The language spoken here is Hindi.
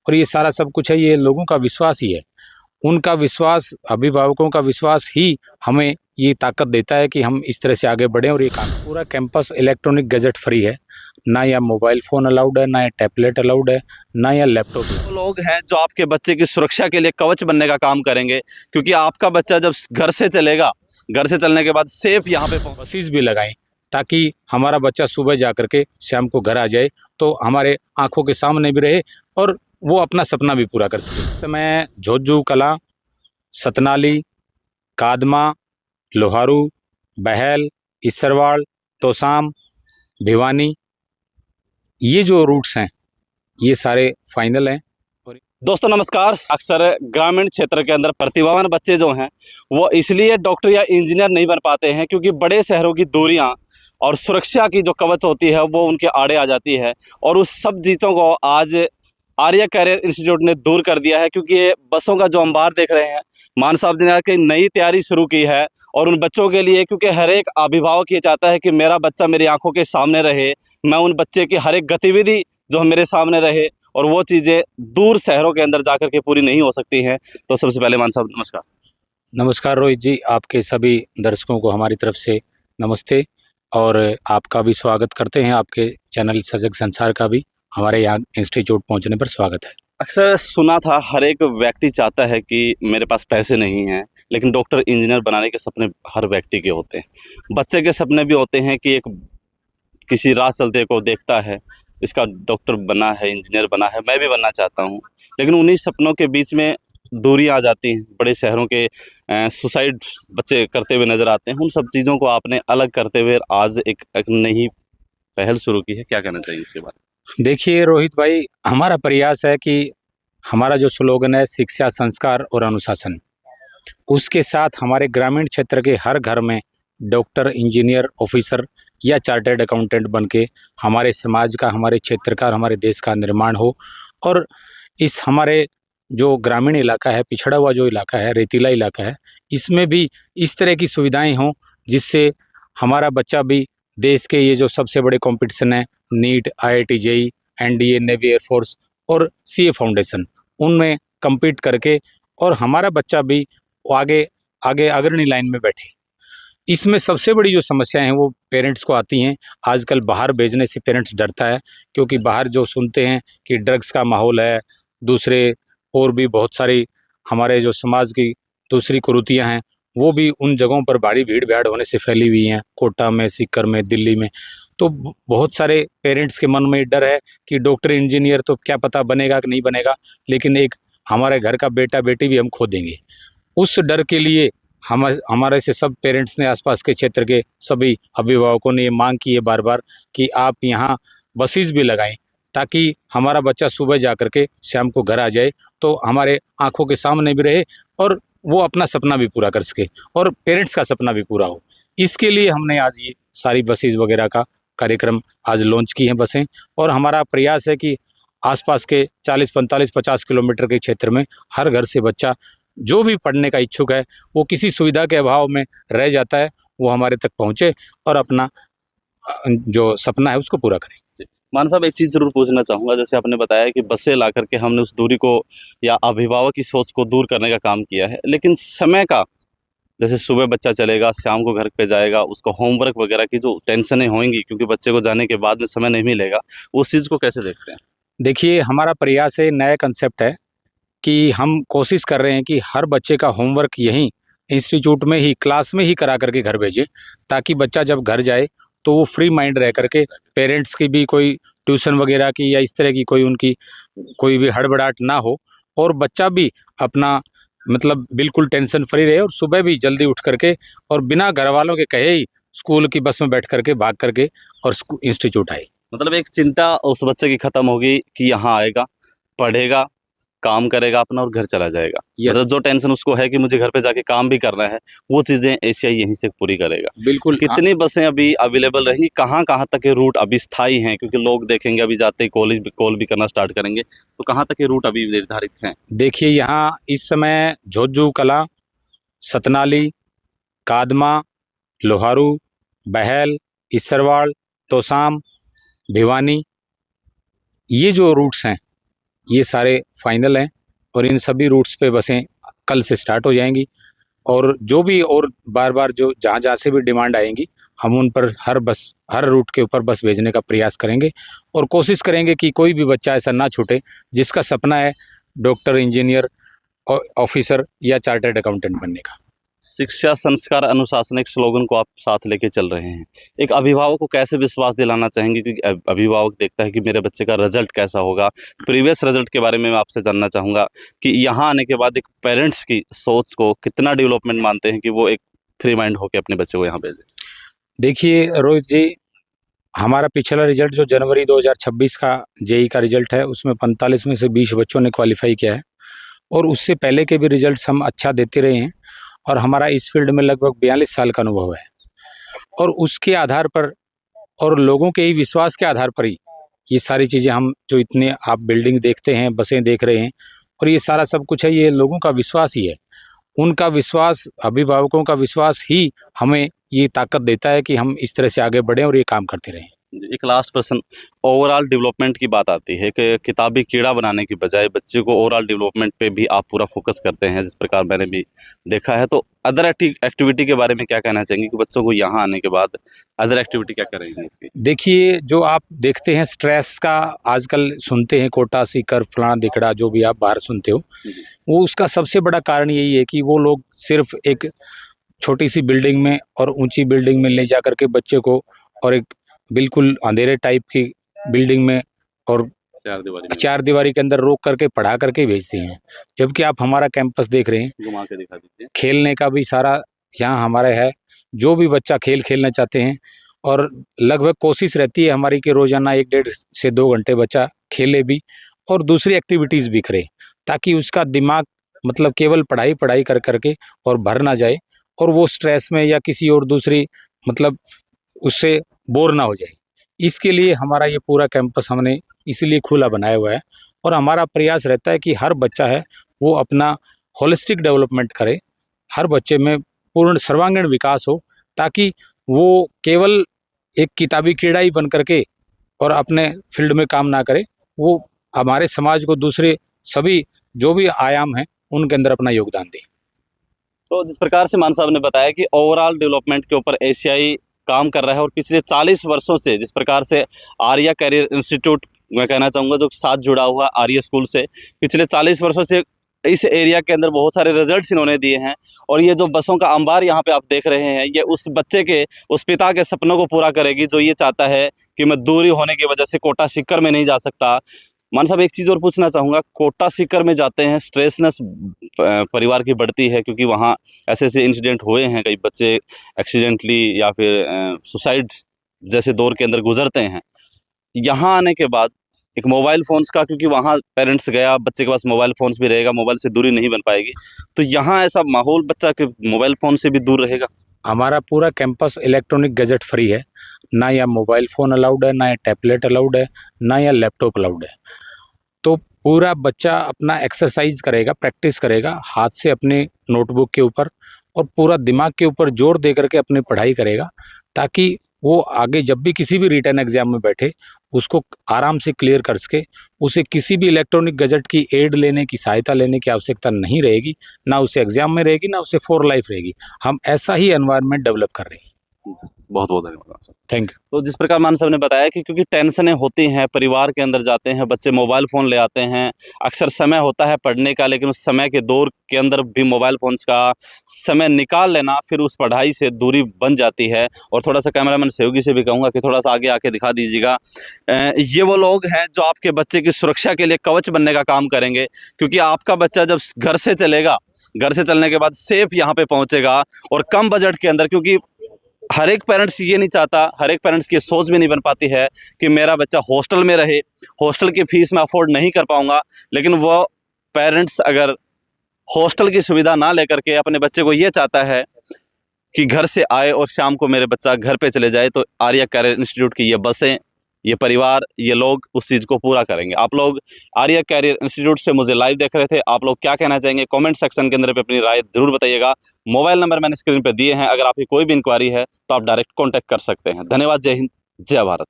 और ये सारा सब कुछ है, ये लोगों का विश्वास ही है। उनका विश्वास, अभिभावकों का विश्वास ही हमें ये ताकत देता है कि हम इस तरह से आगे बढ़ें। और ये काम पूरा कैंपस इलेक्ट्रॉनिक गैजेट फ्री है। ना या मोबाइल फ़ोन अलाउड है, ना या टैबलेट अलाउड है, ना या लैपटॉप। वो लोग हैं जो आपके बच्चे की सुरक्षा के लिए कवच बनने का काम करेंगे, क्योंकि आपका बच्चा जब घर से चलेगा, घर से चलने के बाद सेफ यहाँ पे बसेस भी लगाएं ताकि हमारा बच्चा सुबह जा करके शाम को घर आ जाए, तो हमारे आंखों के सामने भी रहे और वो अपना सपना भी पूरा कर सके। इस समय झोझू कला, सतनाली, कादमा, लोहारू, बहल, इसरवाड़, तोसाम, भिवानी, ये जो रूट्स हैं ये सारे फाइनल हैं। दोस्तों नमस्कार। अक्सर ग्रामीण क्षेत्र के अंदर प्रतिभावान बच्चे जो हैं वो इसलिए डॉक्टर या इंजीनियर नहीं बन पाते हैं क्योंकि बड़े शहरों की दूरियां और सुरक्षा की जो कवच होती है वो उनके आड़े आ जाती है। और उस सब चीज़ों को आज आर्या कैरियर इंस्टीट्यूट ने दूर कर दिया है, क्योंकि ये बसों का जो अंबार देख रहे हैं, मान साहब जी ने आके नई तैयारी शुरू की है। और उन बच्चों के लिए, क्योंकि हर एक अभिभावक ये चाहता है कि मेरा बच्चा मेरी आंखों के सामने रहे, मैं उन बच्चे की हर एक गतिविधि जो मेरे सामने रहे, और वो चीज़ें दूर शहरों के अंदर जाकर के पूरी नहीं हो सकती हैं। तो सबसे पहले मान साहब नमस्कार। नमस्कार रोहित जी, आपके सभी दर्शकों को हमारी तरफ से नमस्ते और आपका भी स्वागत करते हैं। आपके चैनल सजग संसार का भी हमारे यहाँ इंस्टीट्यूट पहुँचने पर स्वागत है। अक्सर सुना था हर एक व्यक्ति चाहता है कि मेरे पास पैसे नहीं हैं, लेकिन डॉक्टर इंजीनियर बनाने के सपने हर व्यक्ति के होते हैं। बच्चे के सपने भी होते हैं कि एक किसी राह चलते को देखता है, इसका डॉक्टर बना है, इंजीनियर बना है, मैं भी बनना चाहता हूँ। लेकिन उन्हीं सपनों के बीच में दूरियां आ जाती हैं। बड़े शहरों के सुसाइड बच्चे करते हुए नज़र आते हैं। उन सब चीज़ों को आपने अलग करते हुए आज एक नई पहल शुरू की है, क्या कहना चाहिए इसके बारे में? देखिए रोहित भाई, हमारा प्रयास है कि हमारा जो स्लोगन है शिक्षा, संस्कार और अनुशासन, उसके साथ हमारे ग्रामीण क्षेत्र के हर घर में डॉक्टर, इंजीनियर, ऑफिसर या चार्टर्ड अकाउंटेंट बन के हमारे समाज का, हमारे क्षेत्र का और हमारे देश का निर्माण हो। और इस हमारे जो ग्रामीण इलाका है, पिछड़ा हुआ जो इलाका है, रेतीला इलाका है, इसमें भी इस तरह की सुविधाएं हों जिससे हमारा बच्चा भी देश के ये जो सबसे बड़े कंपटीशन है, NEET, IIT, JEE, NDA, navy, air force और CA फाउंडेशन, उनमें compete करके और हमारा बच्चा भी आगे आगे अग्रणी लाइन में बैठे। इसमें सबसे बड़ी जो समस्याएं हैं वो पेरेंट्स को आती हैं। आजकल बाहर भेजने से पेरेंट्स डरता है, क्योंकि बाहर जो सुनते हैं कि ड्रग्स का माहौल है, दूसरे और भी बहुत सारी हमारे जो समाज की दूसरी कुरीतियां हैं वो भी उन जगहों पर बड़ी भीड़ भाड़ होने से फैली हुई हैं, कोटा में, सीकर में, दिल्ली में। तो बहुत सारे पेरेंट्स के मन में डर है कि डॉक्टर, इंजीनियर तो क्या पता बनेगा कि नहीं बनेगा, लेकिन एक हमारे घर का बेटा बेटी भी हम खो देंगे। उस डर के लिए हमारे से सब पेरेंट्स ने, आसपास के क्षेत्र के सभी अभिभावकों ने ये मांग की है बार बार कि आप यहाँ बसेस भी लगाएं ताकि हमारा बच्चा सुबह जा कर के शाम को घर आ जाए, तो हमारे आंखों के सामने भी रहे और वो अपना सपना भी पूरा कर सके और पेरेंट्स का सपना भी पूरा हो। इसके लिए हमने आज ये सारी बसेस वगैरह का कार्यक्रम आज लॉन्च की हैं बसें। और हमारा प्रयास है कि आसपास के 40, 45, 50 किलोमीटर के क्षेत्र में हर घर से बच्चा जो भी पढ़ने का इच्छुक है, वो किसी सुविधा के अभाव में रह जाता है, वो हमारे तक पहुँचे और अपना जो सपना है उसको पूरा करें। मान साहब एक चीज़ ज़रूर पूछना चाहूँगा, जैसे आपने बताया कि बसें ला करके हमने उस दूरी को या अभिभावक की सोच को दूर करने का काम किया है, लेकिन समय का, जैसे सुबह बच्चा चलेगा, शाम को घर पे जाएगा, उसको होमवर्क वगैरह की जो टेंशनें होंगी, क्योंकि बच्चे को जाने के बाद में समय नहीं मिलेगा, उस चीज़ को कैसे देखते हैं? देखिए, हमारा प्रयास है, नया कंसेप्ट है कि हम कोशिश कर रहे हैं कि हर बच्चे का होमवर्क यहीं इंस्टीट्यूट में ही, क्लास में ही करा करके घर भेजें, ताकि बच्चा जब घर जाए तो वो फ्री माइंड रह करके, पेरेंट्स की भी कोई ट्यूशन वगैरह की या इस तरह की कोई उनकी कोई भी हड़बड़ाहट ना हो, और बच्चा भी अपना मतलब बिल्कुल टेंशन फ्री रहे और सुबह भी जल्दी उठ करके और बिना घर वालों के कहे ही स्कूल की बस में बैठ करके, भाग करके और इंस्टीट्यूट आए। मतलब एक चिंता उस बच्चे की खत्म होगी कि यहाँ आएगा, पढ़ेगा, काम करेगा अपना और घर चला जाएगा। मतलब जो टेंशन उसको है कि मुझे घर पे जाके काम भी करना है, वो चीज़ें एशिया यहीं से पूरी करेगा। बिल्कुल। कितनी बसें अभी अवेलेबल रहेंगी, कहाँ कहाँ तक ये रूट अभी स्थायी हैं? क्योंकि लोग देखेंगे अभी जाते ही कॉल भी करना स्टार्ट करेंगे, तो कहाँ तक ये रूट अभी निर्धारित हैं? देखिए, यहाँ इस समय झोझू कला, सतनाली, कादमा, लोहारू, बहल, इसरवाड़, तोसाम, भिवानी, ये जो रूट्स हैं ये सारे फाइनल हैं और इन सभी रूट्स पे बसें कल से स्टार्ट हो जाएंगी। और जो भी और बार बार जो जहाँ जहाँ से भी डिमांड आएंगी, हम उन पर हर रूट के ऊपर बस भेजने का प्रयास करेंगे और कोशिश करेंगे कि कोई भी बच्चा ऐसा ना छूटे जिसका सपना है डॉक्टर, इंजीनियर, ऑफिसर या चार्टर्ड अकाउंटेंट बनने का। शिक्षा संस्कार अनुशासन एक स्लोगन को आप साथ लेके चल रहे हैं। एक अभिभावक को कैसे विश्वास दिलाना चाहेंगे, क्योंकि अभिभावक देखता है कि मेरे बच्चे का रिजल्ट कैसा होगा। प्रीवियस रिजल्ट के बारे में मैं आपसे जानना चाहूँगा कि यहाँ आने के बाद एक पेरेंट्स की सोच को कितना डेवलपमेंट मानते हैं कि वो एक फ्री माइंड होकर अपने बच्चे को यहाँ भेजें। देखिए रोहित जी, हमारा पिछला रिजल्ट जो जनवरी 2026 का जेई का रिजल्ट है, उसमें 45 में से 20 बच्चों ने क्वालिफाई किया है और उससे पहले के भी रिजल्ट्स हम अच्छा देते रहे हैं और हमारा इस फील्ड में लगभग 42 साल का अनुभव है। और उसके आधार पर और लोगों के ही विश्वास के आधार पर ही ये सारी चीज़ें हम जो इतने आप बिल्डिंग देखते हैं, बसें देख रहे हैं और ये सारा सब कुछ है, ये लोगों का विश्वास ही है। उनका विश्वास, अभिभावकों का विश्वास ही हमें ये ताकत देता है कि हम इस तरह से आगे बढ़ें और ये काम करते रहें। एक लास्ट प्रश्न, ओवरऑल डेवलपमेंट की बात आती है कि किताबी कीड़ा बनाने की बजाय बच्चे को ओवरऑल डेवलपमेंट पे भी आप पूरा फोकस करते हैं, जिस प्रकार मैंने भी देखा है। तो अदर एक्टिविटी के बारे में क्या कहना चाहेंगे कि बच्चों को यहाँ आने के बाद अदर एक्टिविटी क्या करेंगे इसकी? देखिए, जो आप देखते हैं स्ट्रेस का आजकल सुनते हैं, कोटा सीकर फलाना दिखड़ा, जो भी आप बाहर सुनते हो, वो उसका सबसे बड़ा कारण यही है कि वो लोग सिर्फ एक छोटी सी बिल्डिंग में और ऊंची बिल्डिंग में ले जा करके बच्चे को और एक बिल्कुल अंधेरे टाइप की बिल्डिंग में और चार दीवारी के अंदर रोक करके पढ़ा करके भेजते हैं। जबकि आप हमारा कैंपस देख रहे हैं, घुमा के दिखा दीजिए। खेलने का भी सारा यहाँ हमारा है। जो भी बच्चा खेल खेलना चाहते हैं और लगभग कोशिश रहती है हमारी कि रोजाना 1 डेढ़ से 2 घंटे बच्चा खेले भी और दूसरी एक्टिविटीज़ भी करे, ताकि उसका दिमाग मतलब केवल पढ़ाई पढ़ाई कर करके और भर ना जाए और वो स्ट्रेस में या किसी और दूसरी मतलब उससे बोर ना हो जाए। इसके लिए हमारा ये पूरा कैंपस हमने इसीलिए खुला बनाया हुआ है और हमारा प्रयास रहता है कि हर बच्चा है वो अपना होलिस्टिक डेवलपमेंट करे, हर बच्चे में पूर्ण सर्वांगीण विकास हो, ताकि वो केवल एक किताबी कीड़ा ही बन करके और अपने फील्ड में काम ना करे, वो हमारे समाज को दूसरे सभी जो भी आयाम हैं उनके अंदर अपना योगदान दें। तो जिस प्रकार से मान साहब ने बताया कि ओवरऑल डेवलपमेंट के ऊपर एशियाई काम कर रहा है और पिछले 40 वर्षों से जिस प्रकार से आर्या करियर इंस्टीट्यूट, मैं कहना चाहूँगा, जो साथ जुड़ा हुआ आर्या स्कूल से पिछले 40 वर्षों से इस एरिया के अंदर बहुत सारे रिजल्ट्स इन्होंने दिए हैं। और ये जो बसों का अंबार यहाँ पे आप देख रहे हैं, ये उस बच्चे के, उस पिता के सपनों को पूरा करेगी जो ये चाहता है कि मैं दूरी होने की वजह से कोटा सीकर में नहीं जा सकता। मान साहब, एक चीज़ और पूछना चाहूँगा, कोटा सीकर में जाते हैं, स्ट्रेसनेस परिवार की बढ़ती है क्योंकि वहाँ ऐसे ऐसे इंसिडेंट हुए हैं, कई बच्चे एक्सीडेंटली या फिर सुसाइड जैसे दौर के अंदर गुजरते हैं। यहाँ आने के बाद एक मोबाइल फ़ोन्स का, क्योंकि वहाँ पेरेंट्स गया, बच्चे के पास मोबाइल फ़ोन्स भी रहेगा, मोबाइल से दूरी नहीं बन पाएगी, तो यहाँ ऐसा माहौल बच्चा के मोबाइल फ़ोन से भी दूर रहेगा। हमारा पूरा कैंपस इलेक्ट्रॉनिक गैजेट फ्री है, ना या मोबाइल फ़ोन अलाउड है, ना या टैबलेट अलाउड है, ना या लैपटॉप अलाउड है। तो पूरा बच्चा अपना एक्सरसाइज करेगा, प्रैक्टिस करेगा हाथ से अपने नोटबुक के ऊपर और पूरा दिमाग के ऊपर जोर दे करके अपनी पढ़ाई करेगा, ताकि वो आगे जब भी किसी भी रिटन एग्जाम में बैठे उसको आराम से क्लियर कर सके। उसे किसी भी इलेक्ट्रॉनिक गैजेट की एड लेने की, सहायता लेने की आवश्यकता नहीं रहेगी, ना उसे एग्जाम में रहेगी, ना उसे फॉर लाइफ रहेगी। हम ऐसा ही एनवायरनमेंट डेवलप कर रहे हैं। बहुत बहुत धन्यवाद। Thank you. तो जिस प्रकार मान साहब ने बताया कि क्योंकि टेंशनें होती हैं, परिवार के अंदर जाते हैं बच्चे, मोबाइल फ़ोन ले आते हैं, अक्सर समय होता है पढ़ने का, लेकिन उस समय के दौर के अंदर भी मोबाइल फ़ोन्स का समय निकाल लेना फिर उस पढ़ाई से दूरी बन जाती है। और थोड़ा सा कैमरामैन सहयोगी से भी कहूँगा कि थोड़ा सा आगे आके दिखा दीजिएगा। ये वो लोग हैं जो आपके बच्चे की सुरक्षा के लिए कवच बनने का काम करेंगे, क्योंकि आपका बच्चा जब घर से चलेगा, घर से चलने के बाद सेफ यहाँ पे पहुँचेगा और कम बजट के अंदर, क्योंकि हर एक पेरेंट्स ये नहीं चाहता, हर एक पेरेंट्स की सोच भी नहीं बन पाती है कि मेरा बच्चा हॉस्टल में रहे, हॉस्टल की फ़ीस मैं अफोर्ड नहीं कर पाऊँगा। लेकिन वो पेरेंट्स अगर हॉस्टल की सुविधा ना लेकर के अपने बच्चे को ये चाहता है कि घर से आए और शाम को मेरे बच्चा घर पे चले जाए, तो आर्या कैरियर इंस्टीट्यूट की ये बसें, ये परिवार, ये लोग उस चीज़ को पूरा करेंगे। आप लोग आर्या कैरियर इंस्टीट्यूट से मुझे लाइव देख रहे थे, आप लोग क्या कहना चाहेंगे कमेंट सेक्शन के अंदर पे अपनी राय ज़रूर बताइएगा। मोबाइल नंबर मैंने स्क्रीन पे दिए हैं, अगर आपकी कोई भी इंक्वायरी है तो आप डायरेक्ट कॉन्टैक्ट कर सकते हैं। धन्यवाद। जय हिंद, जय भारत।